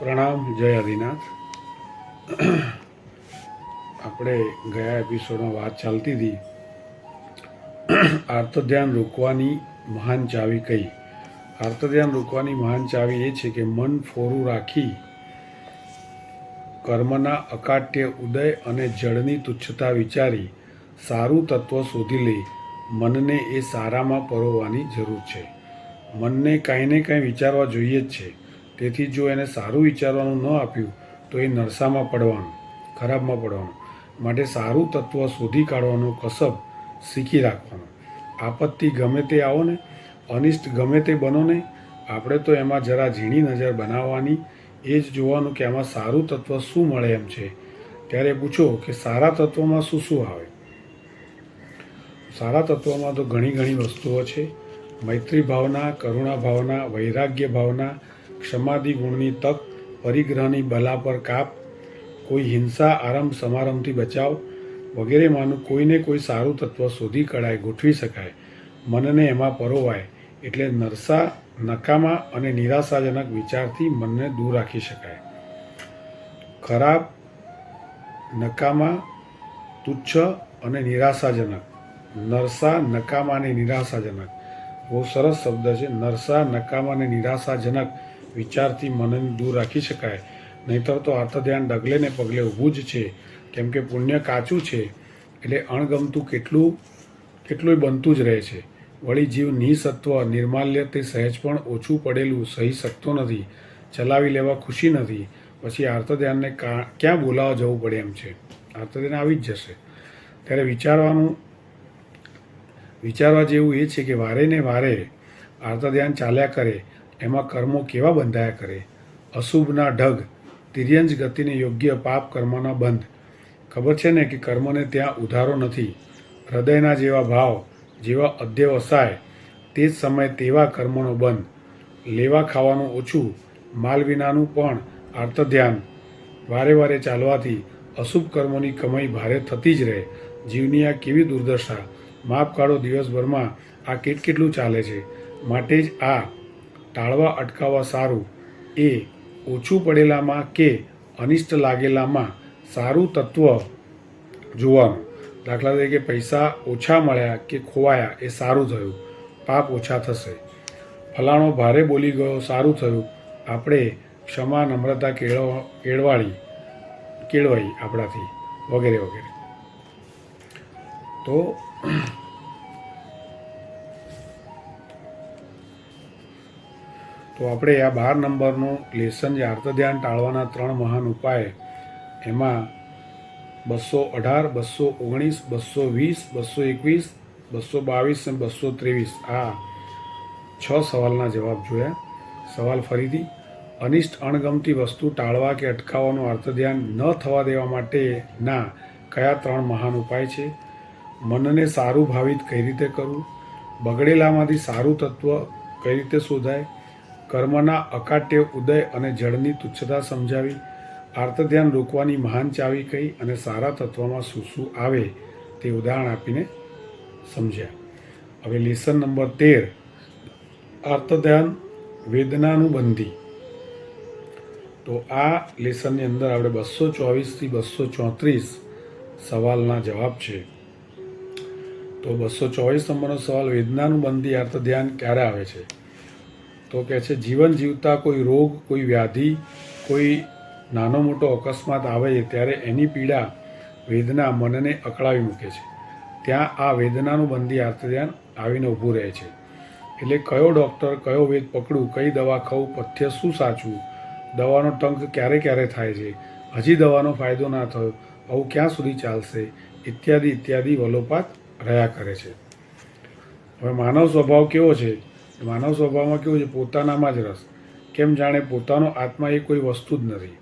પ્રણામ, જય આદિનાથ. આપણે ગયા એપિસોડમાં વાત ચાલતી હતી આર્તધ્યાન રોકવાની મહાન ચાવી કઈ. આર્તધ્યાન રોકવાની મહાન ચાવી એ છે કે મન ફોરું રાખી કર્મના અકાટ્ય ઉદય અને જળની તુચ્છતા વિચારી સારું તત્વ શોધી લે. મનને એ સારામાં પરોવવાની જરૂર છે. મનને કાંઈ ને કાંઈ વિચારવા જોઈએ જ છે. તેથી જો એને સારું વિચારવાનું ન આપ્યું તો એ નરસામાં પડવાનું, ખરાબમાં પડવાનું. માટે સારું તત્વ શોધી કાઢવાનો કસબ શીખી રાખવાનો. આપત્તિ ગમે તે આવો ને, અનિષ્ટ ગમે તે બનો ને, આપણે તો એમાં જરા ઝીણી નજર બનાવવાની. એ જ જોવાનું કે આમાં સારું તત્વ શું મળે એમ છે. ત્યારે પૂછો કે સારા તત્વમાં શું શું આવે. સારા તત્વમાં તો ઘણી વસ્તુઓ છે. મૈત્રી ભાવના, કરુણા ભાવના, વૈરાગ્ય ભાવના, ક્ષમાદિ ગુણની તક, પરિગ્રહની બલા પર કાપ, કોઈ હિંસા આરંભ સમારંભથી બચાવ વગેરેમાંનું કોઈને કોઈ સારું તત્વ શોધી કઢાય, ગોઠવી શકાય, મનને એમાં પરોવાય. એટલે નરસા, નકામા અને નિરાશાજનક વિચારથી મનને દૂર રાખી શકાય. ખરાબ, નકામા, તુચ્છ અને નિરાશાજનક. નરસા, નકામા અને નિરાશાજનક બહુ સરસ શબ્દ છે. નરસા, નકામા અને નિરાશાજનક વિચારથી મનને દૂર રાખી શકાય. નહીંતર તો આર્તધ્યાન ડગલે ને પગલે ઊભું જ છે. કેમ કે પુણ્ય કાચું છે એટલે અણગમતું કેટલુંય બનતું જ રહે છે. વળી જીવ નિસત્વ, નિર્માલ્ય તે સહેજ પણ ઓછું પડેલું સહી શકતો નથી, ચલાવી લેવા ખુશી નથી. પછી આર્તધ્યાનને ક્યાં બોલાવવા જવું પડે એમ છે. આર્તધ્યાન આવી જ જશે. ત્યારે વિચારવા જેવું એ છે કે વારે ને વારે આર્તધ્યાન ચાલ્યા કરે એમાં કર્મો કેવા બંધાયા કરે. અશુભના ઢગ, તિર્યંજ ગતિને યોગ્ય પાપ કર્મના બંધ. ખબર છે ને કે કર્મને ત્યાં ઉધારો નથી. હૃદયના જેવા ભાવ, જેવા અધ્યવસાય, તે જ સમય તેવા કર્મનો બંધ. લેવા ખાવાનું ઓછું, માલ વિનાનું પણ આર્તધ્યાન વારે વારે ચાલવાથી અશુભ કર્મોની કમાઈ ભારે થતી જ રહે. જીવની આ કેવી દુર્દશા. માપ કાઢો દિવસભરમાં આ કેટલું ચાલે છે. માટે જ આ ટાળવા અટકાવવા સારું એ ઓછું પડેલામાં કે અનિષ્ટ લાગેલામાં સારું તત્વ જોવાનું. દાખલા તરીકે પૈસા ઓછા મળ્યા કે ખોવાયા એ સારું થયું, પાપ ઓછા થશે. ફલાણો ભારે બોલી ગયો, સારું થયું, આપણે ક્ષમા નમ્રતા કેળવાઈ આપણાથી વગેરે વગેરે. તો આપણે આ 12 નંબરનું લેસન જે આર્તધ્યાન ટાળવાના 3 મહાન ઉપાય, એમાં 218, 219, 220, 221, 222 અને 223 આ 6 સવાલના જવાબ જોયા. સવાલ ફરીથી: અનિષ્ટ અણગમતી વસ્તુ ટાળવા કે અટકાવવાનું આર્તધ્યાન ન થવા દેવા માટેના કયા 3 મહાન ઉપાય છે? મનને સારું ભાવિત કઈ રીતે કરવું? બગડેલામાંથી સારું તત્વ કઈ રીતે શોધાય? કર્મના અકાટ્ય ઉદય અને જળની તુચ્છતા સમજાવી. આર્તધ્યાન રોકવાની મહાન ચાવી કઈ અને સારા તત્વમાં શું શું આવે તે ઉદાહરણ આપીને સમજ્યા. હવે લેસન નંબર 13, આર્તધ્યાન વેદનાનું બંધી. તો આ લેસનની અંદર આપણે 224 થી 234 સવાલના જવાબ છે. તો 224 નંબરનો સવાલ: વેદનાનું બંધી આર્તધ્યાન ક્યારે આવે છે? તો કહે છે જીવન જીવતા કોઈ રોગ, કોઈ વ્યાધિ, કોઈ નાનો મોટો અકસ્માત આવે ત્યારે એની પીડા, વેદના મનને અકળાવી મૂકે છે. ત્યાં આ વેદનાનું બંધી આર્તધ્યાન આવીને ઊભું રહે છે. એટલે કયો ડૉક્ટર, કયો વેદ પકડું, કઈ દવા ખાવું, પથ્ય શું સાચવું, દવાનો ટંક ક્યારે થાય છે, હજી દવાનો ફાયદો ના થયો, આવું ક્યાં સુધી ચાલશે, ઇત્યાદિ વલોપાત રહ્યા કરે છે. હવે માનવ સ્વભાવ કેવો છે? માનવ સ્વભાવમાં કેવું છે? પોતાનામાં જ રસ. કેમ જાણે પોતાનો આત્મા એ કોઈ વસ્તુ જ નથી.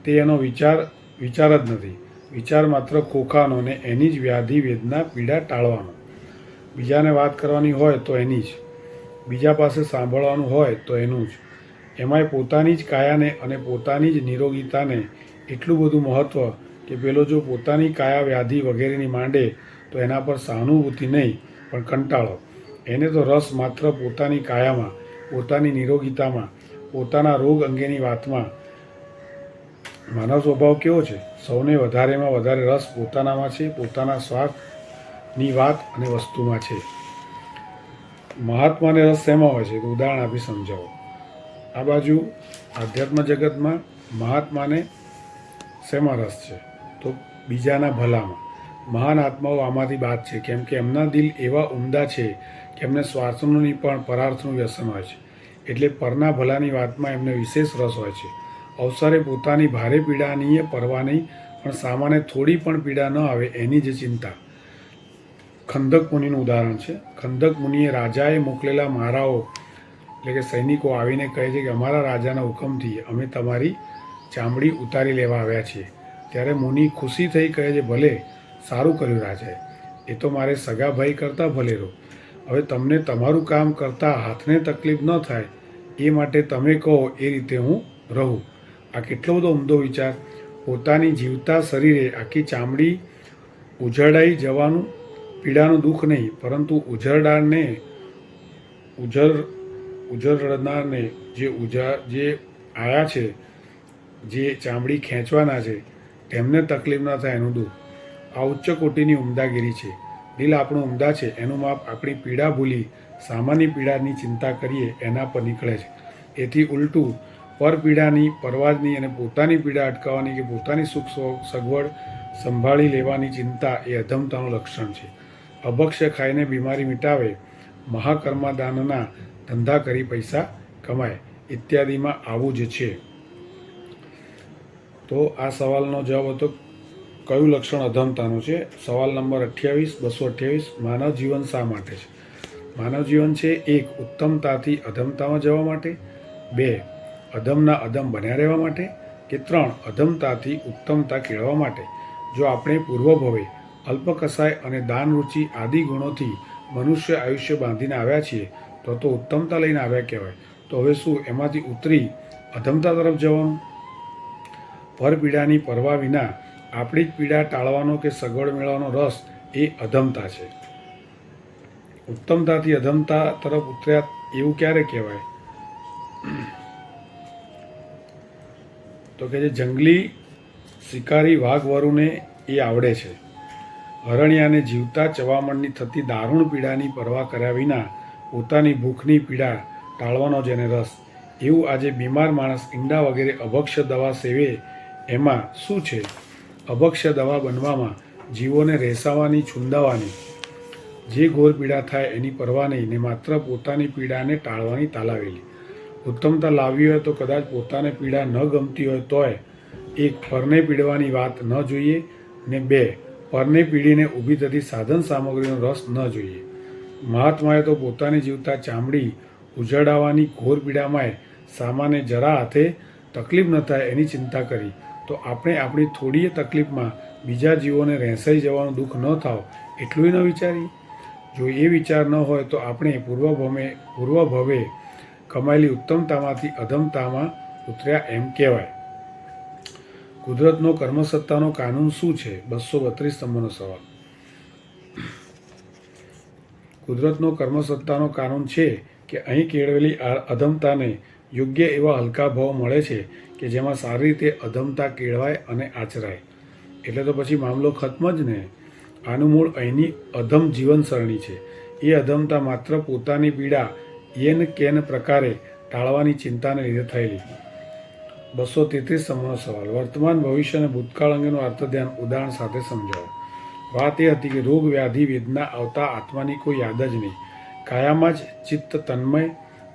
તે એનો વિચાર જ નથી. વિચાર માત્ર ખોખાનો ને એની જ વ્યાધિ, વેદના, પીડા ટાળવાનો. બીજાને વાત કરવાની હોય તો એની જ, બીજા પાસે સાંભળવાનું હોય તો એનું જ. એમાંય પોતાની જ કાયાને અને પોતાની જ નિરોગીતાને એટલું બધું મહત્ત્વ કે પેલો જો પોતાની કાયા વ્યાધિ વગેરેની માંડે તો એના પર સહાનુભૂતિ નહીં પણ કંટાળો. એને તો રસ માત્ર પોતાની કાયામાં, પોતાની નિરોગીતામાં, પોતાના રોગ અંગેની વાતમાં. માનવ સ્વભાવ કેવો છે? સૌને વધારેમાં વધારે રસ પોતાનામાં છે, પોતાના સ્વાર્થની વાત અને વસ્તુમાં છે. મહાત્માને રસ શેમાં હોય છે? તો ઉદાહરણ આપી સમજાવો. આ બાજુ આધ્યાત્મ જગતમાં મહાત્માને શેમાં રસ છે? તો બીજાના ભલામાં. મહાન આત્માઓ આમાંથી બાદ છે, કેમ કે એમના દિલ એવા ઉમદા છે કે એમને સ્વાર્થનું નહીં પણ પરાર્થનું વ્યસન હોય છે. એટલે પરના ભલાની વાતમાં એમને વિશેષ રસ હોય છે. અવસરે પોતાની ભારે પીડાની પરવા નહીં, પણ સામાન્ય થોડી પણ પીડા ન આવે એની જ ચિંતા. ખંદક મુનિનું ઉદાહરણ છે. ખંદક મુનિએ રાજાએ મોકલેલા મારાઓ એટલે કે સૈનિકો આવીને કહે છે કે અમારા રાજાના હુકમથી અમે તમારી ચામડી ઉતારી લેવા આવ્યા છીએ. ત્યારે મુનિ ખુશી થઈ કહે છે, ભલે, સારું કર્યું રાજાએ, એ તો મારે સગા ભાઈ કરતાં ભલેરો. હવે તમને તમારું કામ કરતાં હાથને તકલીફ ન થાય એ માટે તમે કહો એ રીતે હું રહું. આ કેટલો બધો ઉમદો વિચાર! પોતાની જીવતા શરીરે આખી ચામડી ઉજળાઈ જવાનું પીડાનું દુઃખ નહીં, પરંતુ ઉજરડારને જે આયા છે, જે ચામડી ખેંચવાના છે, તેમને તકલીફ ન થાય એનું દુઃખ. આ ઉચ્ચ કોટીની ઉમદાગીરી છે. દિલ આપણું ઉમદા છે એનું માપ આપણી પીડા ભૂલી સામાન્ય પીડાની ચિંતા કરીએ એના પર નીકળે છે. એથી ઉલટું પરપીડાની પરવાજની અને પોતાની પીડા અટકાવવાની કે પોતાની સુખ સગવડ સંભાળી લેવાની ચિંતા એ અધમતાનું લક્ષણ છે. અભક્ષ્ય ખાઈને બીમારી મિટાવે, મહાકર્માદાનના ધંધા કરી પૈસા કમાય ઇત્યાદિમાં આવું જ છે. તો આ સવાલનો જવાબ હતો કયું લક્ષણ અધમતાનું છે? સવાલ નંબર 228. માનવ જીવન શા માટે છે? માનવ જીવન છે 1. ઉત્તમતાથી અધમતામાં જવા માટે, 2. અધમના અધમ બન્યા રહેવા માટે, કે 3. અધમતાથી ઉત્તમતા કેળવવા માટે. જો આપણે પૂર્વભવે અલ્પકસાય અને દાન રૂચિ આદિ ગુણોથી મનુષ્ય આયુષ્ય બાંધીને આવ્યા છીએ તો ઉત્તમતા લઈને આવ્યા કહેવાય. તો હવે શું એમાંથી ઉતરી અધમતા તરફ જવાનું? પરપીડાની પરવા વિના આપણી જ પીડા ટાળવાનો કે સગવડ મેળવવાનો રસ એ અધમતા છે. ઉત્તમતાથી અધમતા તરફ ઉતર્યા એવું ક્યારે કહેવાય? તો કે જે જંગલી શિકારી વાઘવરુને એ આવડે છે. હરણિયાને જીવતા ચવામણની થતી દારૂણ પીડાની પરવા કર્યા વિના પોતાની ભૂખની પીડા ટાળવાનો જેને રસ, એવું આજે બીમાર માણસ ઈંડા વગેરે અભક્ષ્ય દવા સેવે એમાં શું છે? અભક્ષ્ય દવા બનવામાં જીવોને રહેસાવાની છૂંદાવાની, જે ઘોર પીડા થાય એની પરવા નહીં ને માત્ર પોતાની પીડાને ટાળવાની તાલાવેલી. ઉત્તમતા લાવવી હોય તો કદાચ પોતાને પીડા ન ગમતી હોય તોય 1. પરને પીડવાની વાત ન જોઈએ ને 2. પરને પીડીને ઊભી થતી સાધન સામગ્રીનો રસ ન જોઈએ. મહાત્માએ તો પોતાની જીવતા ચામડી ઉજળાવવાની ઘોર પીડામાંય સામાન્ય જરા હાથે તકલીફ ન થાય એની ચિંતા કરી. તો આપણે આપણી થોડીએ તકલીફમાં બીજા જીવોને રહેસાઈ જવાનું દુઃખ ન થાવ એટલું ન વિચારીએ? જો એ વિચાર ન હોય તો આપણે પૂર્વભવે કમાયેલી ઉત્તમતામાંથી અધમતામાં ઉતર્યા એમ કહેવાય. કુદરતનો કર્મસત્તાનો કાનૂન શું છે? 232 નંબરનો સવાલ. કુદરતનો કર્મસત્તાનો કાનૂન છે કે અહીં કેળવેલી અધમતાને યોગ્ય એવા હલકા ભાવ મળે છે કે જેમાં સારી રીતે અધમતા કેળવાય અને આચરાય. એટલે તો પછી મામલો ખત્મ જ ને. આનું મૂળ અહીંની અધમ જીવનસરણી છે. એ અધમતા માત્ર પોતાની પીડા યેન કેન પ્રકારે ટાળવાની ચિંતાને લીધે થયેલી. 233 નંબરનો સવાલ. વર્તમાન ભવિષ્ય અને ભૂતકાળ અંગેનું અર્થધ્યાન ઉદાહરણ સાથે સમજાવો. વાત એ હતી કે રોગ વ્યાધિ વેદના આવતા આત્માની કોઈ યાદ જ નહીં. કાયામાં જ ચિત્ત તન્મય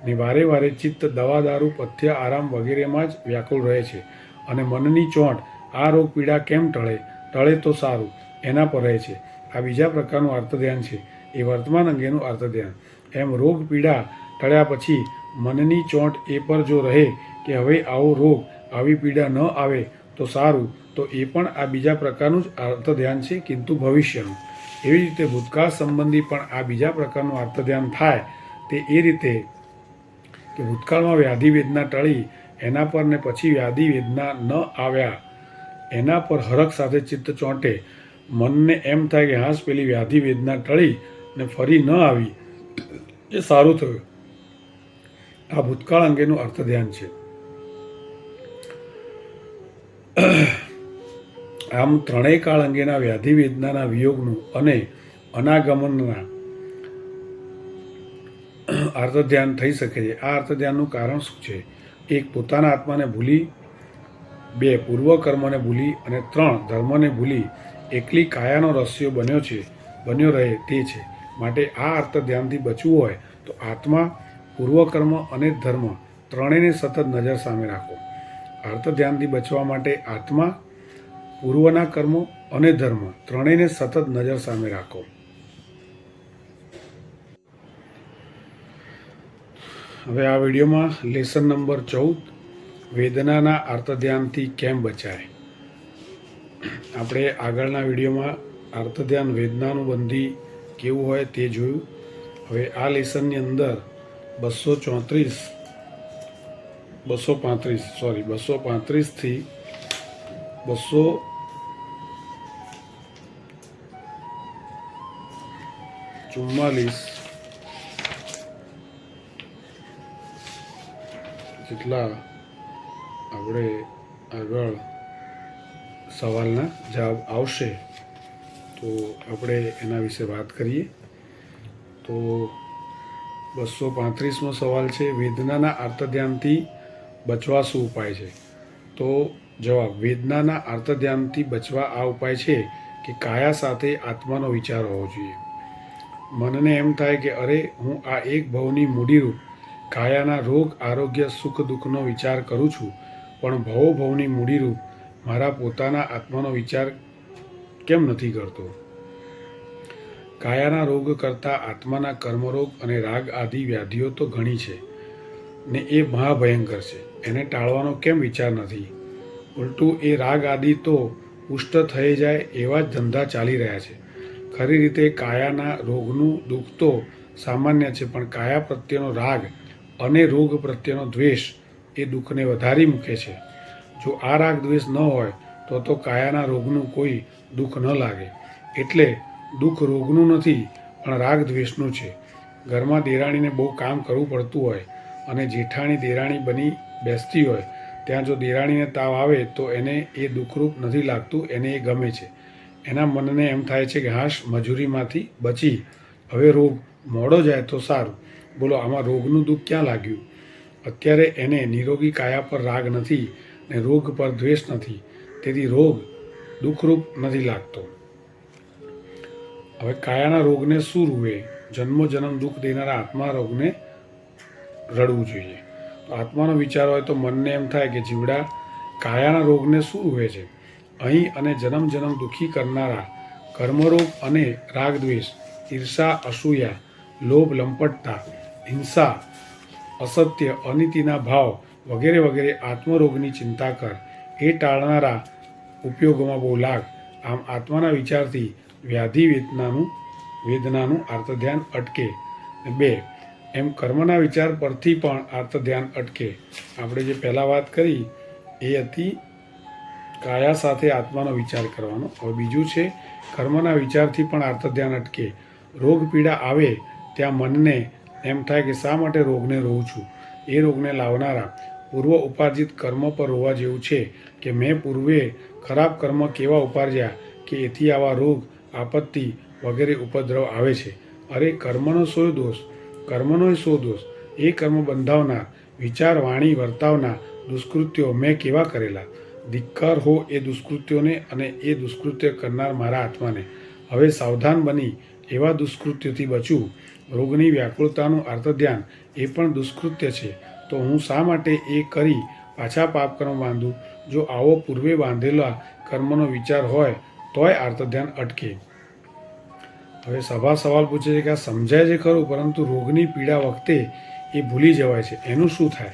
ને વારે વારે ચિત્ત દવા દારૂ પથ્ય આરામ વગેરેમાં જ વ્યાકુળ રહે છે અને મનની ચોંટ આ રોગ પીડા કેમ ટળે તો સારું એના પર રહે છે. આ બીજા પ્રકારનું અર્થધ્યાન છે. એ વર્તમાન અંગેનું અર્થધ્યાન. એમ રોગ પીડા ટળ્યા પછી મનની ચોંટ એ પર જો રહે કે હવે આવો રોગ આવી પીડા ન આવે તો સારું, તો એ પણ આ બીજા પ્રકારનું જ અર્થધ્યાન છે, કિંતુ ભવિષ્યનું. એવી રીતે ભૂતકાળ સંબંધી પણ આ બીજા પ્રકારનું અર્થધ્યાન થાય તે એ રીતે કે ભૂતકાળમાં વ્યાધિ વેદના ટળી એના પર ને પછી વ્યાધિ વેદના ન આવ્યા એના પર હરખ સાથે ચિત્ત ચોંટે. મનને એમ થાય કે હાશ પેલી વ્યાધિ વેદના ટળી ને ફરી ન આવી એ સારું થયું. આ ભૂતકાળ અંગેનું અર્થધ્યાન છે. આમ ત્રણેય કાળ અંગેના વ્યાધિ વેદનાના વિયોગનું અને અનાગમનના આર્તધ્યાન થઈ શકે છે. આ આર્તધ્યાનનું કારણ શું છે? 1. પોતાના આત્માને ભૂલી, 2. પૂર્વ કર્મને ભૂલી, અને 3. ધર્મને ભૂલી એકલી કાયાનો રસ્યો બન્યો રહે તે છે. માટે આ આર્તધ્યાનથી બચવું હોય તો આત્મા, પૂર્વકર્મ અને ધર્મ ત્રણેયને સતત નજર સામે રાખો. આર્તધ્યાનથી બચવા માટે આત્મા, પૂર્વના કર્મો અને ધર્મ ત્રણેયને સતત નજર સામે રાખો. હવે આ વિડીયોમાં લેસન નંબર 14 વેદનાના આર્તધ્યાનથી કેમ બચાય. આપણે આગળના વિડીયોમાં આર્તધ્યાન વેદનાનું બંધી કેવું હોય તે જોયું. હવે આ લેસનની અંદર 235 થી 244 જેટલા આપણે આગળ સવાલના જવાબ આવશે, તો આપણે એના વિશે વાત કરીએ. તો 235મો સવાલ છે, વેદનાના આર્તધ્યાનથી બચવા શું ઉપાય છે? તો જવાબ, વેદનાના આર્તધ્યાનથી બચવા આ ઉપાય છે કે કાયા સાથે આત્માનો વિચાર હોવો જોઈએ. મનને એમ થાય કે અરે, હું આ એક ભવની મૂડીરૂપ કાયાના રોગ, આરોગ્ય, સુખ દુઃખનો વિચાર કરું છું, પણ ભવની મૂડીરૂપ મારા પોતાના આત્માનો વિચાર કેમ નથી કરતો? કાયાના રોગ કરતાં આત્માના કર્મરોગ અને રાગ આદિ વ્યાધિઓ તો ઘણી છે ને એ મહાભયંકર છે. એને ટાળવાનો કેમ વિચાર નથી? ઉલટું એ રાગ આદિ તો પુષ્ટ થઈ જાય એવા જ ધંધા ચાલી રહ્યા છે. ખરી રીતે કાયાના રોગનું દુઃખ તો સામાન્ય છે, પણ કાયા પ્રત્યેનો રાગ અને રોગ પ્રત્યેનો દ્વેષ એ દુઃખને વધારી મૂકે છે. જો આ રાગ દ્વેષ ન હોય તો કાયાના રોગનું કોઈ દુઃખ ન લાગે. એટલે દુઃખ રોગનું નથી, પણ રાગ દ્વેષનું છે. ઘરમાં દેરાણીને બહુ કામ કરવું પડતું હોય અને જેઠાણી દેરાણી બની બેસતી હોય, ત્યાં જો દેરાણીને તાવ આવે તો એને એ દુઃખરૂપ નથી લાગતું, એને એ ગમે છે. એના મનને એમ થાય છે કે હાશ, મજૂરીમાંથી બચી, હવે રોગ મોડો જાય તો સારું. બોલો, આમાં રોગનું દુઃખ ક્યાં લાગ્યું? અત્યારે એને નિરોગી કાયા પર રાગ નથી ને રોગ પર દ્વેષ નથી, તેથી રોગ દુઃખરૂપ નથી લાગતો. હવે કાયાના રોગને શું રૂવે? જન્મ દુઃખ દેનારા આત્મા રોગને રડવું જોઈએ. તો આત્માનો વિચાર હોય તો મનને એમ થાય કે જીવડા, કાયાના રોગને શું રૂવે છે? અહીં અને જન્મ દુઃખી કરનારા કર્મરોગ અને રાગ દ્વેષ, ઈર્ષા, અસૂયા, લોભ, લંપટતા, હિંસા, અસત્ય, અનીતિના ભાવ વગેરે વગેરે આત્મરોગની ચિંતા કર. એ ટાળનારા ઉપયોગોમાં બહુ લાગ. આમ આત્માના વિચારથી વ્યાધિ વેદનાનું આર્તધ્યાન અટકે. 2. એમ કર્મના વિચાર પરથી પણ આર્તધ્યાન અટકે. આપણે જે પહેલાં વાત કરી એ હતી કાયા સાથે આત્માનો વિચાર કરવાનો. હવે બીજું છે, કર્મના વિચારથી પણ આર્તધ્યાન અટકે. રોગ પીડા આવે ત્યાં મનને એમ થાય કે શા માટે રોગને રોઉં છું? એ રોગને લાવનારા પૂર્વ ઉપાર્જિત કર્મ પર રોવા જેવું છે કે મેં પૂર્વે ખરાબ કર્મ કેવા ઉપાર્જ્યા કે એથી આવા રોગ, આપત્તિ વગેરે ઉપદ્રવ આવે છે. અરે, કર્મનો શો દોષ? એ કર્મ બંધાવનાર વિચાર, વાણી, વર્તાવના દુષ્કૃત્યો મેં કેવા કરેલા? ધિક્કાર હો એ દુષ્કૃત્યોને અને એ દુષ્કૃત્ય કરનાર મારા આત્માને. હવે સાવધાન બની એવા દુષ્કૃત્યોથી બચવું. રોગની વ્યાકુળતાનું આર્તધ્યાન એ પણ દુષ્કૃત્ય છે, તો હું શા માટે એ કરી પાછા પાપકર્મ બાંધું? જો આવો પૂર્વે બાંધેલા કર્મનો વિચાર હોય તોય આર્તધ્યાન અટકે. હવે સવાલ પૂછે છે કે આ સમજાય છે ખરું, પરંતુ રોગની પીડા વખતે એ ભૂલી જવાય છે, એનું શું થાય?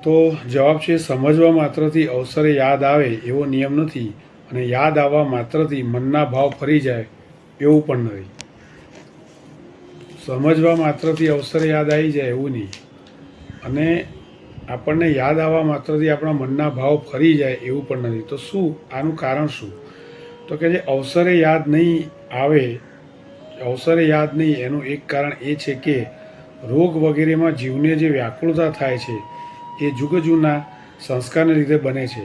તો જવાબ છે, સમજવા માત્રથી અવસરે યાદ આવે એવો નિયમ નથી, અને યાદ આવવા માત્રથી મનના ભાવ ફરી જાય એવું પણ નથી. સમજવા માત્રથી અવસરે યાદ આવી જાય એવું નહીં, અને આપણને યાદ આવવા માત્રથી આપણા મનના ભાવ ફરી જાય એવું પણ નથી. તો શું આનું કારણ શું? તો કે જે અવસરે યાદ નહીં એનું એક કારણ એ છે કે રોગ વગેરેમાં જીવને જે વ્યાકુળતા થાય છે એ જુગ જૂના સંસ્કારને લીધે બને છે.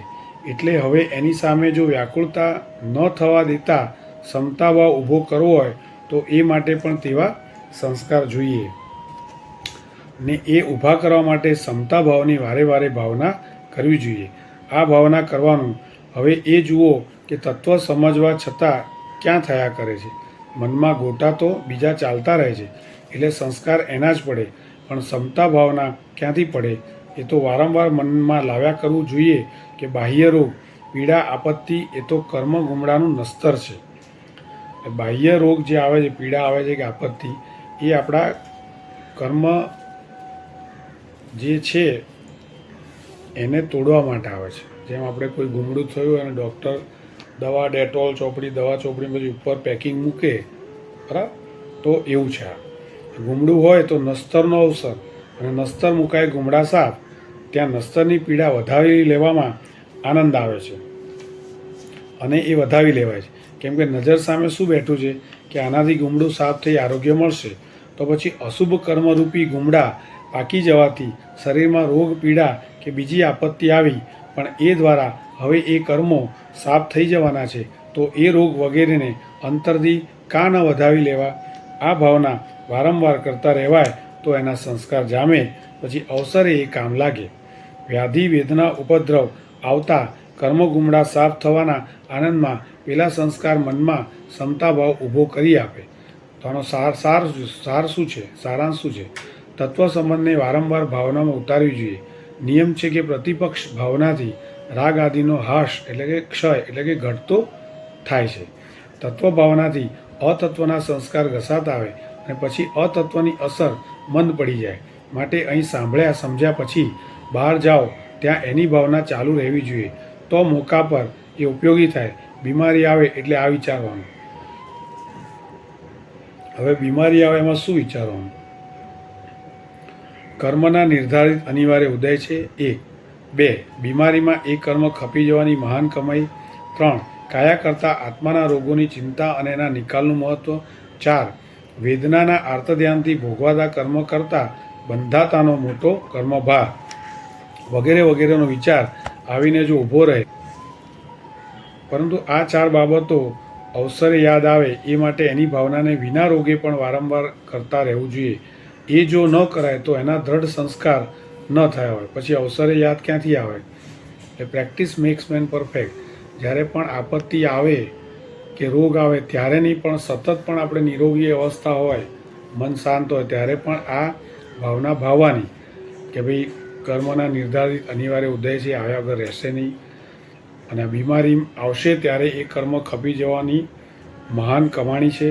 એટલે હવે એની સામે જો વ્યાકુળતા ન થવા દેતા સમતાભાવ ઊભો કરવો હોય તો એ માટે પણ તેવા સંસ્કાર જોઈએ ને એ ઊભા કરવા માટે સમતાભાવની વારે વારે ભાવના કરવી જોઈએ. આ ભાવના કરવાનું હવે એ જુઓ કે તત્વ સમજવા છતાં ક્યાં થયા કરે છે. મનમાં ગોટા તો બીજા ચાલતા રહે છે એટલે સંસ્કાર એના જ પડે, પણ સમતા ભાવના ક્યાંથી પડે? એ તો વારંવાર મનમાં લાવ્યા કરવું જોઈએ કે બાહ્ય રોગ, પીડા, આપત્તિ એ તો કર્મ ગુમડાનું નસ્તર છે. બાહ્ય રોગ જે આવે છે, પીડા આવે છે કે આપત્તિ, એ આપણા કર્મ જે છે એને તોડવા માટે આવે છે. જેમ આપણે કોઈ ગુમડું થયું અને ડૉક્ટર દવા, ડેટોલ ચોપડી, દવા ચોપડી પછી ઉપર પેકિંગ મૂકે, બરાબર? તો એવું છે. આ ગુમડું હોય તો નસ્તરનો અવસર, અને નસ્તર મુકાય ગુમડા સાફ, ત્યાં નસ્તરની પીડા વધાવી લેવામાં આનંદ આવે છે અને એ વધાવી લેવાય છે. કેમ કે નજર સામે શું બેઠું છે કે આનાથી ગુમડું સાફ થઈ આરોગ્ય મળશે. તો પછી અશુભ કર્મરૂપી ગુમડા પાકી જવાથી શરીરમાં રોગ, પીડા કે બીજી આપત્તિ આવી, પણ એ દ્વારા હવે એ કર્મો સાફ થઈ જવાના છે, તો એ રોગ વગેરેને અંતરથી કાં ન વધાવી લેવા? આ ભાવના વારંવાર કરતા રહેવાય તો એના સંસ્કાર જામે, પછી અવસરે એ કામ લાગે. વ્યાધિ, વેદના, ઉપદ્રવ આવતા કર્મ ગુમડા સાફ થવાના આનંદમાં પેલા સંસ્કાર મનમાં સમતાભાવ ઊભો કરી આપે. તો આનો સાર શું છે? સારાંશ શું છે? તત્વ સંબંધને વારંવાર ભાવનામાં ઉતારવી જોઈએ. નિયમ છે કે પ્રતિપક્ષ ભાવનાથી રાગ આદિનો હાશ એટલે કે ક્ષય એટલે કે ઘટતો થાય છે. તત્વ ભાવનાથી અતત્વના સંસ્કાર ઘસાતા આવે અને પછી અતત્વની અસર મંદ પડી જાય. માટે અહીં સાંભળ્યા સમજ્યા પછી બહાર જાઓ ત્યાં એની ભાવના ચાલુ રહેવી જોઈએ. તો મોકા પર એ ઉપયોગી થાય. બીમારી આવે એટલે આ વિચારવાનું. હવે બીમારી આવે એમાં શું વિચારવાનું? કર્મના નિર્ધારિત અનિવાર્ય ઉદય છે 1. 2. બીમારીમાં એ કર્મ ખપી જવાની મહાન કમાઈ. 3. કાયા કરતાં આત્માના રોગોની ચિંતા અને એના નિકાલનું મહત્વ. 4. વેદનાના આર્તધ્યાનથી ભોગવાતા કર્મ કરતાં બંધાતાનો મોટો કર્મભાર વગેરે વગેરેનો વિચાર આવીને જો ઊભો રહે. પરંતુ આ 4 બાબતો અવસરે યાદ આવે એ માટે એની ભાવનાને વિના રોગે પણ વારંવાર કરતા રહેવું જોઈએ. એ જો ન કરાય તો એના દ્રઢ સંસ્કાર ન થયા હોય, પછી અવસરે યાદ ક્યાંથી આવે? એટલે પ્રેક્ટિસ મેક્સ મેન પરફેક્ટ. જ્યારે પણ આપત્તિ આવે કે રોગ આવે ત્યારે નહીં, પણ સતત પણ આપણે નિરોગી અવસ્થા હોય, મન શાંત હોય, ત્યારે પણ આ ભાવના ભાવવાની કે ભાઈ કર્મના નિર્ધારિત અનિવાર્ય ઉદય છે, આવ્યા વગર રહેશે નહીં. અને આ બીમારી આવશે ત્યારે એ કર્મ ખપી જવાની મહાન કમાણી છે.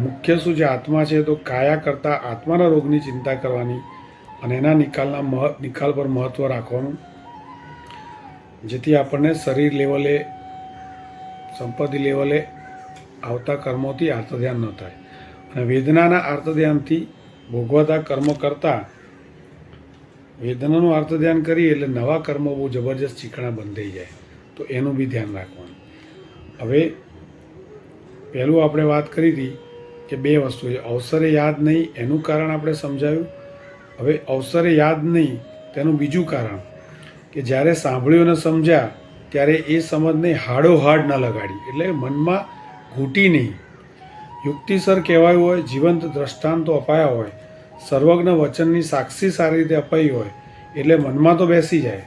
મુખ્ય શું છે? આત્મા છે, તો કાયા કરતાં આત્માના રોગની ચિંતા કરવાની અને એના નિકાલ પર મહત્ત્વ રાખવાનું, જેથી આપણને શરીર લેવલે, સંપત્તિ લેવલે આવતા કર્મોથી આર્તધ્યાન ન થાય. અને વેદનાના આર્તધ્યાનથી ભોગવતા કર્મ કરતાં વેદનાનું આર્તધ્યાન કરીએ એટલે નવા કર્મો બહુ જબરજસ્ત ચીકણા બંધાઈ જાય. તો એનું બી ધ્યાન રાખવાનું. હવે પહેલું આપણે વાત કરી હતી કે 2 વસ્તુ છે. અવસરે યાદ નહીં એનું કારણ આપણે સમજાવ્યું. હવે અવસરે યાદ નહીં તેનું બીજું કારણ કે જ્યારે સાંભળ્યું અને સમજ્યા ત્યારે એ સમજને હાડોહાડ ન લગાડી, એટલે મનમાં ઘૂંટી નહીં. યુક્તિસર કહેવાયું હોય, જીવંત દ્રષ્ટાંતો અપાયા હોય, સર્વજ્ઞ વચનની સાક્ષી સારી રીતે અપાઈ હોય એટલે મનમાં તો બેસી જાય.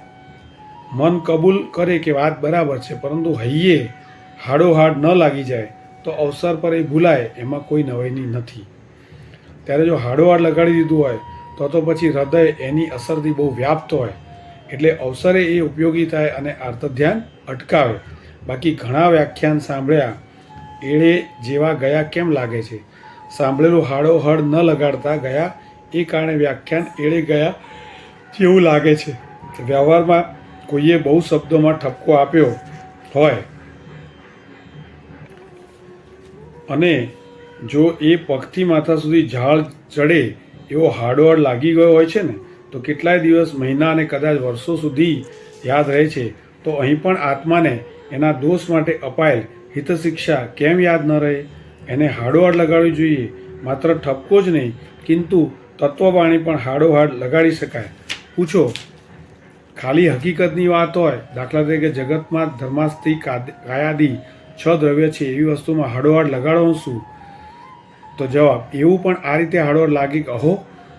મન કબૂલ કરે કે વાત બરાબર છે, પરંતુ હૈયે હાડોહાડ ન લાગી જાય તો અવસર પર એ ભૂલાય, એમાં કોઈ નવાઈની નથી. ત્યારે જો હાડોહાડ લગાડી દીધું હોય તો પછી હૃદય એની અસરથી બહુ વ્યાપ્ત હોય એટલે અવસરે એ ઉપયોગી થાય અને આર્તધ્યાન અટકાવે. બાકી ઘણા વ્યાખ્યાન સાંભળ્યા એળે જેવા ગયા કેમ લાગે છે? સાંભળેલું હાડોહડ ન લગાડતા ગયા એ કારણે વ્યાખ્યાન એળે ગયા જેવું લાગે છે. વ્યવહારમાં કોઈએ બહુ શબ્દોમાં ઠપકો આપ્યો હોય અને જો એ પગથી માથા સુધી ઝાડ ચડે એવો હાડોહાડ લાગી ગયો હોય છે ને, તો કેટલાય દિવસ, મહિના અને કદાચ વર્ષો સુધી યાદ રહે છે. તો અહીં પણ આત્માને એના દોષ માટે અપાયેલ હિતશિક્ષા કેમ યાદ ન રહે? એને હાડોહાડ લગાડવી જોઈએ. માત્ર ઠપકો જ નહીં, કિંતુ તત્વવાણી પણ હાડોહાડ લગાડી શકાય. પૂછો ખાલી હકીકતની વાત હોય, દાખલા તરીકે જગતમાં ધર્માસ્થી કાયાદી 6 દ્રવ્ય છે એવી વસ્તુમાં હળોહાડ લગાડવાનું શું? તો જવાબ એવું પણ આ રીતે હળોહાડ લાગે કે અહો,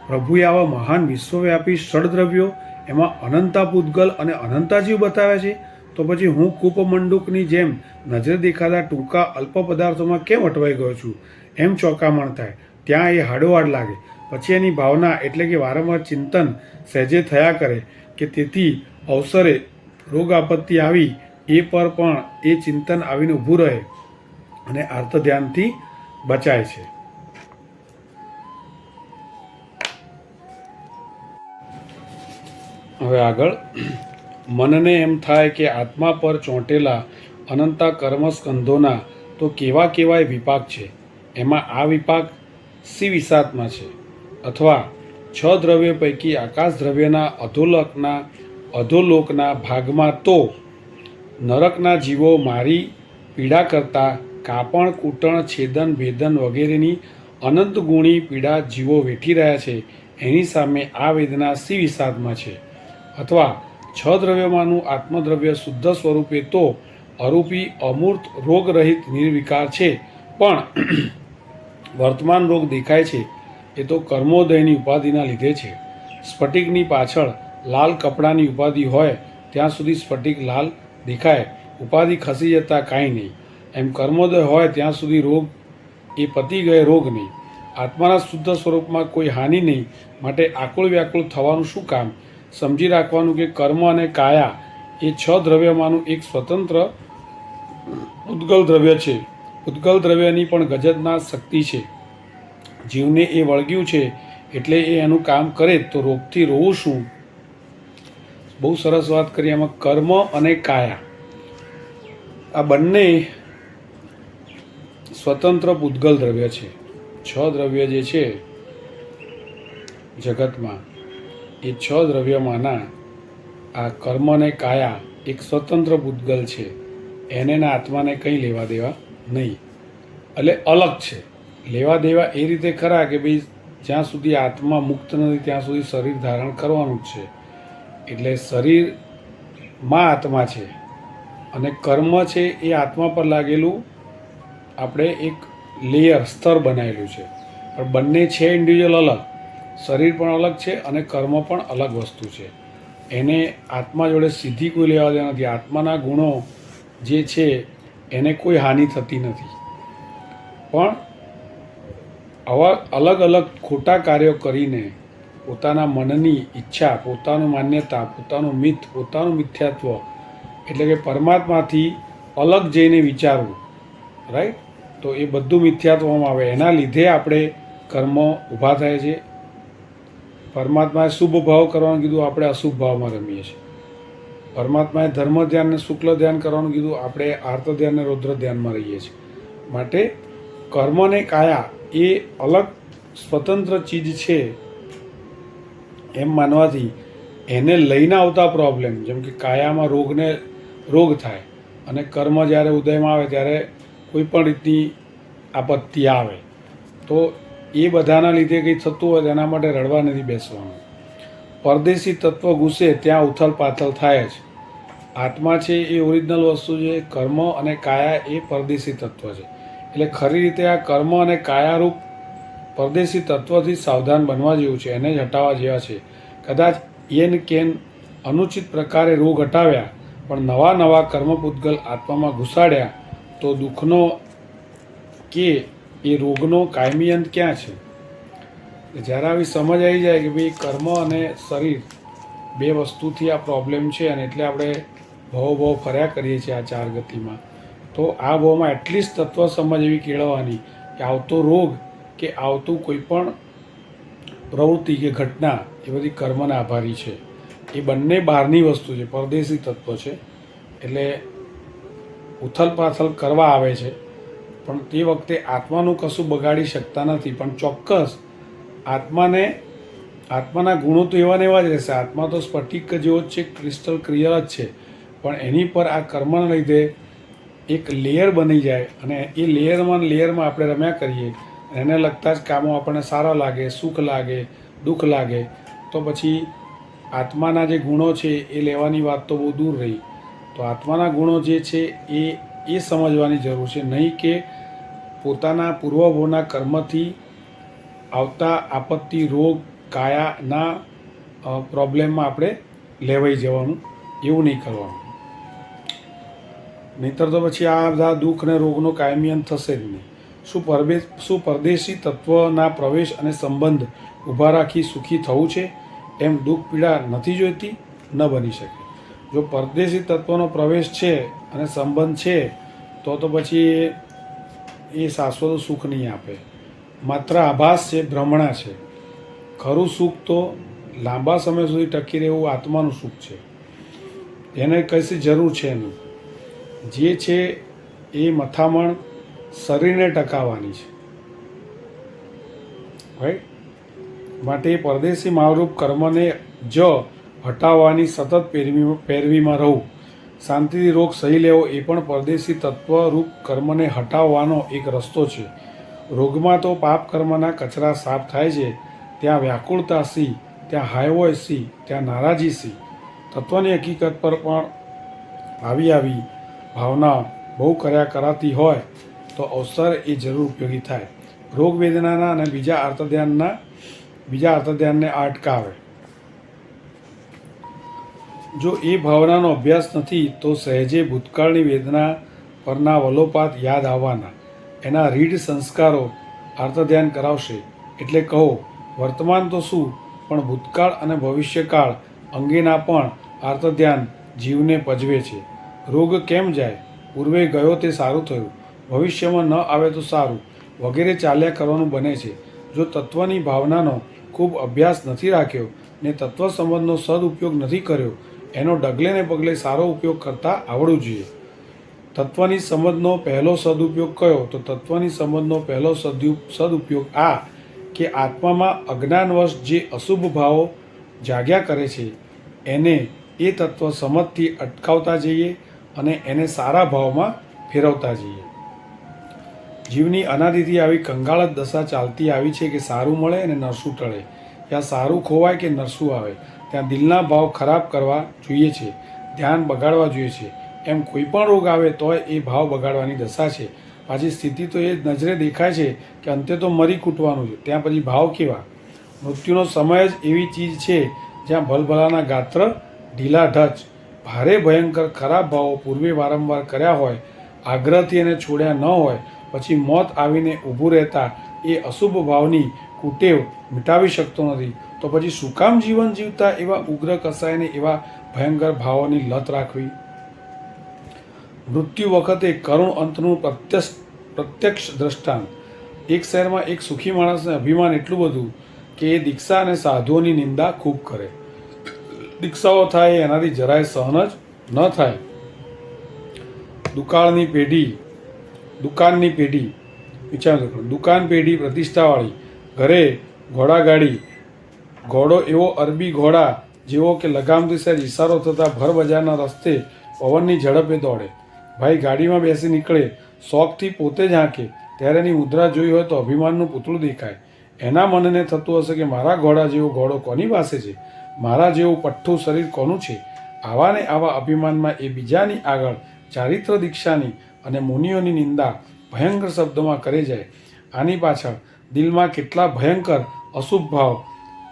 પ્રભુએ આવા મહાન વિશ્વવ્યાપી ષડદ્રવ્યો, એમાં અનંતા પૂતગલ અને અનંતા જીવ બતાવ્યા છે, તો પછી હું કૂપમંડુકની જેમ નજરે દેખાતા ટૂંકા અલ્પ પદાર્થોમાં કેમ અટવાઈ ગયો છું? એમ ચોંકામણ થાય. ત્યાં એ હાડોહાડ લાગે. પછી એની ભાવના એટલે કે વારંવાર ચિંતન સહેજે થયા કરે કે તેથી અવસરે રોગ આપત્તિ આવી એ પર પણ એ ચિંતન આવીને ઊભું રહે અને આર્ત ધ્યાનથી બચાય છે. હવે આગળ, મનને એમ થાય કે આત્મા પર ચોંટેલા અનંતા કર્મસ્કંધોના તો કેવા કેવાય વિપાક છે, એમાં આ વિપાક સી વિષાત્મા છે, અથવા 6 દ્રવ્ય પૈકી આકાશ દ્રવ્યના અધોલોકના ભાગમાં તો નરકના જીવો મારી પીડા કરતા કાપણ કૂટણ છેદન ભેદન વગેરેની અનંત ગુણી પીડા જીવો વેઠી રહ્યા છે, એની સામે આ વેદના સી વિષાદમાં છે. અથવા 6 દ્રવ્યમાંનું આત્મદ્રવ્ય શુદ્ધ સ્વરૂપે તો અરૂપી અમૂર્ત રોગરહિત નિર્વિકાર છે, પણ વર્તમાન રોગ દેખાય છે એ તો કર્મોદયની ઉપાધિના લીધે છે. સ્ફટિકની પાછળ લાલ કપડાની ઉપાધિ હોય ત્યાં સુધી સ્ફટિક લાલ દેખાય, ઉપાધિ ખસી જતાં કાંઈ નહીં. એમ કર્મોદય હોય ત્યાં સુધી રોગ એ પતી ગયે રોગ નહીં. આત્માના શુદ્ધ સ્વરૂપમાં કોઈ હાનિ નહીં, માટે આકુળ વ્યાકુળ થવાનું શું કામ? સમજી રાખવાનું કે કર્મ અને કાયા એ 6 દ્રવ્યમાંનું એક સ્વતંત્ર ઉદ્ગલ દ્રવ્ય છે. ઉદ્ગલ દ્રવ્યની પણ ગજબના શક્તિ છે. જીવને એ વળગ્યું છે એટલે એ એનું કામ કરે તો રોગથી રોવું શું? બહુ સરસ વાત કરી. એમાં કર્મ અને કાયા આ બંને સ્વતંત્ર પૂતગલ દ્રવ્ય છે. 6 દ્રવ્ય જે છે જગતમાં, એ 6 દ્રવ્યમાંના આ કર્મ અને કાયા એક સ્વતંત્ર પૂતગલ છે. એને ના આત્માને કંઈ લેવા દેવા નહીં, એટલે અલગ છે. લેવા દેવા એ રીતે ખરા કે ભાઈ જ્યાં સુધી આત્મા મુક્ત નથી ત્યાં સુધી શરીર ધારણ કરવાનું જ છે, એટલે શરીરમાં આત્મા છે અને કર્મ છે એ આત્મા પર લાગેલું આપણે એક લેયર સ્તર બનાવેલું છે. પણ બંને છે ઇન્ડિવિજ્યુઅલ અલગ. શરીર પણ અલગ છે અને કર્મ પણ અલગ વસ્તુ છે. એને આત્મા જોડે સીધી કોઈ લેવા દેવા નથી. આત્માના ગુણો જે છે એને કોઈ હાનિ થતી નથી, પણ આવા અલગ અલગ ખોટા કાર્યો કરીને પોતાના મનની ઈચ્છા, પોતાનું માન્યતા, પોતાનું મિથ, પોતાનું મિથ્યાત્વ એટલે કે પરમાત્માથી અલગ જઈને વિચારવું, રાઈટ? તો એ બધું મિથ્યાત્વમાં આવે. એના લીધે આપણે કર્મ ઊભા થાય છે. પરમાત્માએ શુભ ભાવ કરવાનું કીધું, આપણે અશુભ ભાવમાં રમીએ છીએ. પરમાત્માએ ધર્મ ધ્યાન ને શુક્લ ધ્યાન કરવાનું કીધું, આપણે આર્ત ધ્યાન ને રૌદ્ર ધ્યાનમાં રહીએ છીએ. માટે કર્મ અને કાયા એ અલગ સ્વતંત્ર ચીજ છે એમ માનવાથી એને લઈને આવતા પ્રોબ્લેમ, જેમ કે કાયામાં રોગ થાય અને કર્મ જ્યારે ઉદયમાં આવે ત્યારે કોઈ પણ રીતની આપત્તિ આવે, તો એ બધાના લીધે કંઈ થતું હોય તેના માટે રડવા નથી બેસવાનું. પરદેશી તત્વ ઘૂસે ત્યાં ઉથલ પાથલ થાય જ. આત્મા છે એ ઓરિજિનલ વસ્તુ છે, કર્મ અને કાયા એ પરદેશી તત્વ છે. એટલે ખરી રીતે આ કર્મ અને કાયારૂપ પરદેશી તત્વથી સાવધાન બનવા જેવું છે, એને જ હટાવવા જેવા છે. કદાચ એન કેન અનુચિત પ્રકારે રોગ હટાવ્યા પણ નવા નવા કર્મપૂતગલ આત્મામાં ઘુસાડ્યા તો દુઃખનો કે એ રોગનો કાયમી અંત ક્યાં છે? જ્યારે આવી સમજ આવી જાય કે ભાઈ કર્મ અને શરીર બે વસ્તુથી આ પ્રોબ્લેમ છે અને એટલે આપણે ભવ ફર્યા કરીએ છીએ આ 4 ગતિમાં, તો આ ભવમાં એટલીસ્ટ તત્વ સમજ એવી કેળવવાની કે આવતો રોગ કે આવતું કોઈ પણ પ્રવૃત્તિ કે ઘટના એ બધી કર્મના આભારી છે. એ બંને બહારની વસ્તુ છે, પરદેશી તત્વ છે. એટલે ઉથલ પાથલ કરવા આવે છે પણ તે વખતે આત્માનું કશું બગાડી શકતા નથી. પણ ચોક્કસ આત્માના ગુણો તો એવા ને એવા જ રહેશે. આત્મા તો સ્ફટિક જેવો જ છે, ક્રિસ્ટલ ક્લિયર જ છે, પણ એની પર આ કર્મના લીધે એક લેયર બની જાય અને એ લેયરમાં આપણે રમ્યા કરીએ. એને લગતા જ કામો આપણને સારા લાગે, સુખ લાગે, દુઃખ લાગે, તો પછી આત્માના જે ગુણો છે એ લેવાની વાત તો બહુ દૂર રહી. તો આત્માના ગુણો જે છે એ સમજવાની જરૂર છે, નહીં કે પોતાના પૂર્વભોના કર્મથી આવતા આપત્તિ, રોગ, કાયાના પ્રોબ્લેમમાં આપણે લેવાઈ જવાનું, એવું નહીં કરવાનું. નહીંતર તો પછી આ બધા દુઃખ અને રોગનો કાયમી અંત થશે જ નહીં. શું પરદેશી તત્વના પ્રવેશ અને સંબંધ ઊભા રાખી સુખી થવું છે એમ દુઃખ પીડા નથી જોઈતી? ન બની શકે. જો પરદેશી તત્વનો પ્રવેશ છે અને સંબંધ છે તો પછી એ શાશ્વત સુખ નહીં આપે, માત્ર આભાસ છે, ભ્રમણા છે. ખરું સુખ તો લાંબા સમય સુધી ટકી રહેવું આત્માનું સુખ છે, એને કશી જરૂર છે નહીં. જે છે એ મથામણ શરીરને ટકાવવાની છે, રાઈટ. માટે પરદેશી માલરૂપ કર્મને જ હટાવવાની સતત પેરવીમાં રહું. શાંતિથી રોગ સહી લેવો એ પણ પરદેશી તત્વરૂપ કર્મને હટાવવાનો એક રસ્તો છે. રોગમાં તો પાપ કર્મના કચરા સાફ થાય છે, ત્યાં વ્યાકુળતા સી, ત્યાં હાયવોય સી, ત્યાં નારાજી સી. તત્વની હકીકત પર પણ આવી ભાવના બહુ કરાતી હોય તો અવસર એ જરૂર ઉપયોગી થાય. રોગ વેદનાના અને બીજા અર્થધ્યાનને અટકાવે. જો એ ભાવનાનો અભ્યાસ નથી તો સહેજે ભૂતકાળની વેદના પરના વલોપાત યાદ આવવાના. એના રીઢ સંસ્કારો અર્થધ્યાન કરાવશે. એટલે કહો, વર્તમાન તો શું, પણ ભૂતકાળ અને ભવિષ્યકાળ અંગેના પણ અર્થધ્યાન જીવને પજવે છે. રોગ કેમ જાય, પૂર્વે ગયો તે સારું થયું, ભવિષ્યમાં ન આવે તો સારું, વગેરે ચાલ્યા કરવાનું બને છે. જો તત્વની ભાવનાનો ખૂબ અભ્યાસ નથી રાખ્યો ને તત્વ સંબંધનો સદુપયોગ નથી કર્યો, એનો ડગલે ને પગલે સારો ઉપયોગ કરતાં આવડવું જોઈએ. તત્વની સમજનો પહેલો સદુપયોગ કયો? તો તત્વની સમજનો પહેલો સદુપયોગ આ કે આત્મામાં અજ્ઞાનવશ જે અશુભ ભાવો જાગ્યા કરે છે એને એ તત્વ સમજથી અટકાવતા જઈએ અને એને સારા ભાવમાં ફેરવતા જઈએ. જીવની અનાદિથી આવી કંગાળ જ દશા ચાલતી આવી છે કે સારું મળે અને નરસું ટળે, ત્યાં સારું ખોવાય કે નરસું આવે, ત્યાં દિલના ભાવ ખરાબ કરવા જોઈએ છે, ધ્યાન બગાડવા જોઈએ છે. એમ કોઈ પણ રોગ આવે તોય એ ભાવ બગાડવાની દશા છે. પાછી સ્થિતિ તો એ નજરે દેખાય છે કે અંતે તો મરી કૂટવાનું છે, ત્યાં પછી ભાવ કેવા? મૃત્યુનો સમય જ એવી ચીજ છે જ્યાં ભલભલાના ગાત્ર ઢીલા ઢચ. ભારે ભયંકર ખરાબ ભાવો પૂર્વે વારંવાર કર્યા હોય, આગ્રહથી એને છોડ્યા ન હોય, પછી મોત આવીને ઊભું રહેતા એ અશુભ ભાવની કુટેવ મિટાવી શકતો નથી, તો પછી શું કામ જીવન જીવતા એવા ઉગ્ર કસાયને એવા ભયંકર ભાવોની લત રાખવી? મૃત્યુ વખતે કરુણ અંતનું પ્રત્યક્ષ દ્રષ્ટાંત. એક શહેરમાં એક સુખી માણસને અભિમાન એટલું બધું કે એ દીક્ષા અને સાધુઓની નિંદા ખૂબ કરે. દીક્ષાઓ થાય એનાથી જરાય સહન જ ન થાય. દુકાન પેઢી પ્રતિષ્ઠાવાળી, ઘરે ઘોડાગાડી, ઘોડો એવો અરબી ઘોડા જેવો કે લગામથી સહેજ ઇશારો થતાં ભર બજારના રસ્તે પવનની ઝડપે દોડે. ભાઈ ગાડીમાં બેસી નીકળે, શોખથી પોતે જ હાંકે, ત્યારે એની મુદ્રા જોઈ હોય તો અભિમાનનું પૂતળું દેખાય. એના મનને થતું હશે કે મારા ઘોડા જેવો ઘોડો કોની પાસે છે, મારા જેવું પઠ્ઠું શરીર કોનું છે. આવા ને આવા અભિમાનમાં એ બીજાની આગળ ચારિત્ર દીક્ષાની અને મુનિઓની નિંદા ભયંકર શબ્દોમાં કરે જાય. આની પાછળ દિલમાં કેટલા ભયંકર અશુભ ભાવ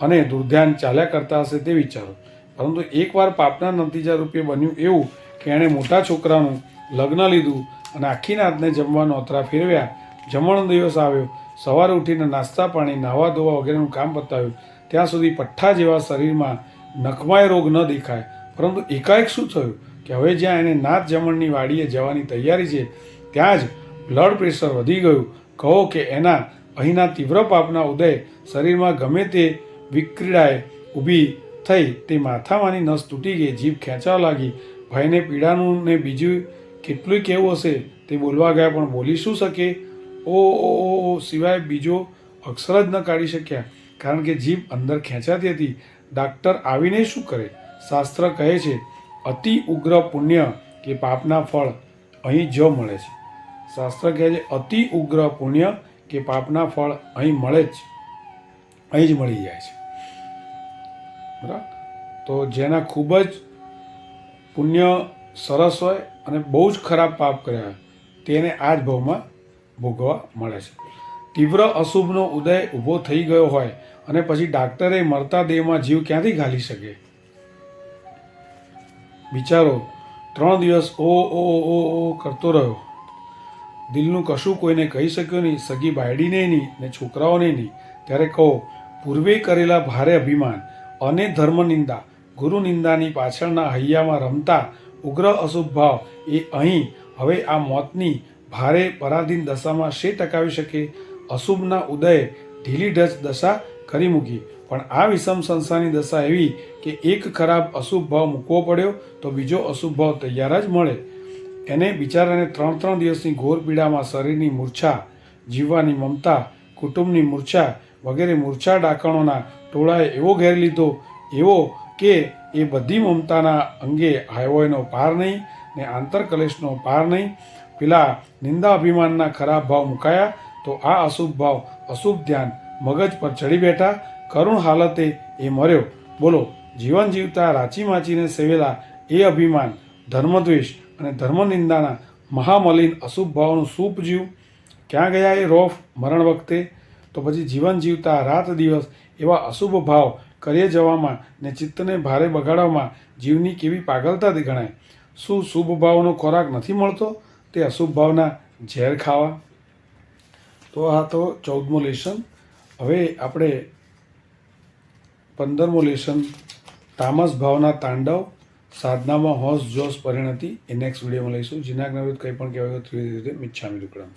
અને દુર્ધ્યાન ચાલ્યા કરતા હશે તે વિચારો. પરંતુ એકવાર પાપના નતીજા રૂપે બન્યું એવું કે એણે મોટા છોકરાનું લગ્ન લીધું અને આખી રાતને જમવા નોતરા ફેરવ્યા. જમણ દિવસ આવ્યો, સવારે ઉઠીને નાસ્તા પાણી, નાહવા ધોવા વગેરેનું કામ પતાવ્યું, ત્યાં સુધી પઠ્ઠા જેવા શરીરમાં નખમાય રોગ ન દેખાય. પરંતુ એકાએક શું થયું કે હવે જ્યાં એને નાત જમણની વાડીએ જવાની તૈયારી છે ત્યાં જ બ્લડ પ્રેશર વધી ગયું. કહો કે એના અહીંના તીવ્ર પાપના ઉદય શરીરમાં ગમે તે વિક્રીડાએ ઊભી થઈ, તે માથામાંની નસ તૂટી ગઈ, જીભ ખેંચવા લાગી. ભયને પીડાનું ને બીજું કેટલું કેવું હશે તે બોલવા ગયા પણ બોલી શું શકે? ઓ સિવાય બીજો અક્ષર જ ન કાઢી શક્યા, કારણ કે જીભ અંદર ખેંચાતી હતી. ડાક્ટર આવીને શું કરે? શાસ્ત્ર કહે છે અતિ ઉગ્ર પુણ્ય કે પાપના ફળ અહીં જ મળે છે. શાસ્ત્ર કહે છે અતિ ઉગ્ર પુણ્ય કે પાપના ફળ અહીં જ મળી જાય છે. બરાબર. તો જેના ખૂબ જ પુણ્ય સરસ હોય અને બહુ જ ખરાબ પાપ કર્યા હોય તેને આ જ ભાવમાં ભોગવવા મળે છે. તીવ્ર અશુભનો ઉદય ઊભો થઈ ગયો હોય અને પછી ડાક્ટરે મરતા દેહમાં જીવ ક્યાંથી ઘાલી શકે? બિચારો 3 દિવસ ઓ કરતો રહ્યો. દિલનું કશું કોઈને કહી શક્યો નહીં, સગી બાયડીને નહીં ને છોકરાઓને નહીં. ત્યારે કહો, પૂર્વે કરેલા ભારે અભિમાન અને ધર્મનિંદા, ગુરુ નિંદાની પાછળના હૈયામાં રમતા ઉગ્ર અશુભ ભાવ એ અહીં હવે આ મોતની ભારે પરાધીન દશામાં શે ટકાવી શકે? અશુભના ઉદયે ઢીલીઢસ દશા કરી મૂકી, પણ આ વિષમ સંસારની દશા એવી કે એક ખરાબ અશુભ ભાવ મૂકવો પડ્યો તો બીજો અશુભ ભાવ તૈયાર જ મળે. એને બિચારાને 3 દિવસની ઘોર પીડામાં શરીરની મૂર્છા, જીવવાની મમતા, કુટુંબની મૂર્છા વગેરે મૂર્છા ડાકણોના ટોળાએ એવો ઘેર લીધો એવો કે એ બધી મમતાના અંગે હાયવોયનો પાર નહીં ને આંતરકલેશનો પાર નહીં. પેલા નિંદા અભિમાનના ખરાબ ભાવ મુકાયા તો આ અશુભ ભાવ, અશુભ ધ્યાન મગજ પર ચડી બેઠા. કરુણ હાલતે એ મર્યો. બોલો, જીવન જીવતા રાચી માચીને સેવેલા એ અભિમાન, ધર્મદ્વેષ અને ધર્મનિંદાના મહામલિન અશુભ ભાવનું સૂપ જીવ ક્યાં ગયા એ રોફ મરણ વખતે? તો પછી જીવન જીવતા રાત દિવસ એવા અશુભ ભાવ કરીએ જવામાં ને ચિત્તને ભારે બગાડવામાં જીવની કેવી પાગલતા ગણાય? શું શુભ ભાવનો ખોરાક નથી મળતો તે અશુભ ભાવના ઝેર ખાવા? તો આ તો 14મો લેસન. હવે આપણે 15મો લેસન તામસ ભાવના તાંડવ, સાધનામાં હોશ જોશ પરિણતિ એ નેક્સ્ટ વિડીયોમાં લઈશું. જીનાગ્નવિદ કંઈ પણ કહેવાય તો મિચ્છામિ દુક્કડમ.